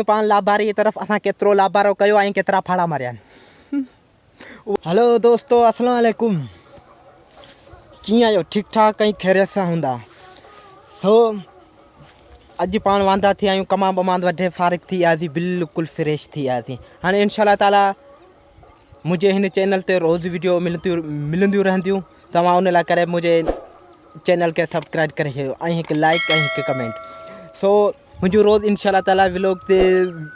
पान लाभारी की तरफ असां केतिरो लाभारो कयो ऐं केतिरा फाड़ा मारिया आहिनि। हेलो दोस्तों, अस्सलाम वालेकुम। कीअं आहियो? ठीकु ठाक ऐं ख़ैरियत सां हूंदा। अॼु पाण वांदा थी आहियूं, कमां बमां वठे फारिग थी वियासीं, बिल्कुलु फ्रेश थी वियासीं। हाणे इंशाअल्लाह ताला मुझे हिन चैनल ते रोज़ वीडियो मिलंदियूं रहंदियूं। तव्हां उन लाइ करे मुंहिंजे चैनल के सब्सक्राइब करे छॾियो ऐं हिकु लाइक ऐं हिकु कमेंट। मुझे रोज़ इंशाअल्लाह ताला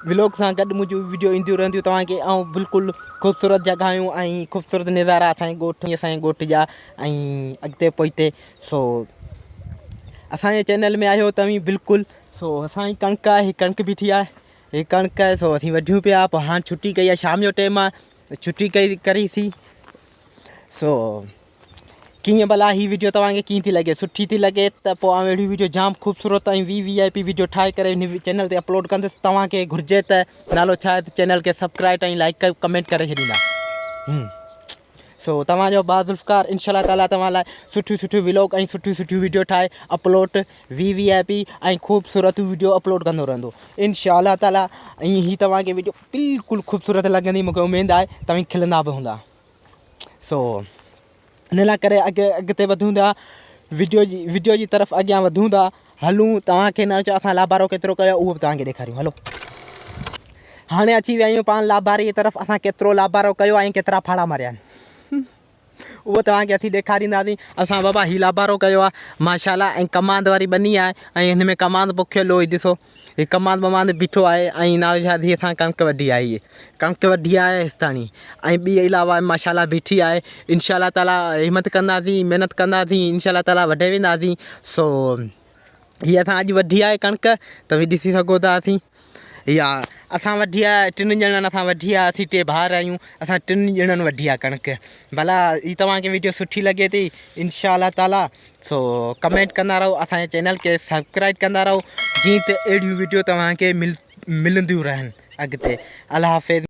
व्लॉग सां गॾु मुझे वीडियो ईंदियूं रहंदियूं तव्हांखे, ऐं बिल्कुलु ख़ूबसूरत जॻहियूं ऐं ख़ूबसूरत नज़ारा असांजे ॻोठ जा ऐं अॻिते पोइते। असांजे चैनल में आहियो तव्हीं बिल्कुलु। असांजी कणिक आहे, हीअ कणिक बीठी आहे, हीअ कणिक आहे। असीं वढियूं पिया, पोइ हाणे छुट्टी कई आहे, शाम जो टाइम आहे, छुट्टी करीसीं। कीअं भला ही वीडियो तव्हांखे कीअं थी लॻे? सुठी थी लॻे त पोइ आउं अहिड़ी वीडियो जाम ख़ूबसूरत ऐं VIP वीडियो ठाहे करे हिन चैनल ते अपलोड कंदुसि। तव्हांखे घुरिजे त नालो छा आहे त चैनल खे सब्सक्राइब ऐं लाइक कमेंट करे छॾींदा। तव्हांजो बाज़ुल्फ़कार इंशाअल्लाह ताला तव्हां लाइ सुठियूं व्लॉग ऐं सुठियूं वीडियो ठाहे अपलोड VIP ऐं ख़ूबसूरत वीडियो अपलोड कंदो रहंदो इंशाअल्लाह ताला। ऐं हीअ तव्हांखे वीडियो बिल्कुलु ख़ूबसूरत लॻंदी, मूंखे उमेद आहे तव्हीं खिलंदा बि हूंदा। इन लाइ करे अॻिते वधूं था, वीडियो जी तरफ़ अॻियां वधूं था, हलूं। तव्हांखे न चओ असां लाभारो केतिरो कयो, उहो बि तव्हांखे ॾेखारियूं। हलो, हाणे अची विया आहियूं पाण लाभारी की तरफ़। असां केतिरो लाभारो कयो ऐं केतिरा फाड़ा मारिया आहिनि, उहो तव्हांखे असीं ॾेखारींदासीं। असां बाबा हीउ लाभारो कयो आहे माशाअल्लाह, ऐं कमांद वारी बनी आहे, ऐं हिन में कमांद पोखियल हुओ। ॾिसो हीउ कमांद बमांद बीठो आहे, ऐं नालो छा थी असां कणिक वढी आहे, हीअ कणिक वढी आहे हेसिताणी, ऐं ॿी अलावा माशाअल्लाह बीठी आहे। इंशाअल्लाह ताला हिमत कंदासीं, महिनत कंदासीं, इंशाअल्लाह ताला वढे वेंदासीं। हीअ असां अॼु वढी आहे कणिक, तव्हीं ॾिसी सघो था। इहा असां वढी आहे, 3 ॼणनि असां वढी आहे। असीं 2 भाउर आहियूं, असां 3 ॼणनि वढी आहे कणिक। भला हीअ तव्हांखे वीडियो सुठी लॻे थी इंशाअल्लाह ताला कमेंट कंदा रहो, असांजे चैनल खे सब्सक्राइब कंदा रहो, जीअं त अहिड़ियूं वीडियो तव्हांखे मिलंदियूं रहनि अॻिते। अल्लाह हाफ़िज़।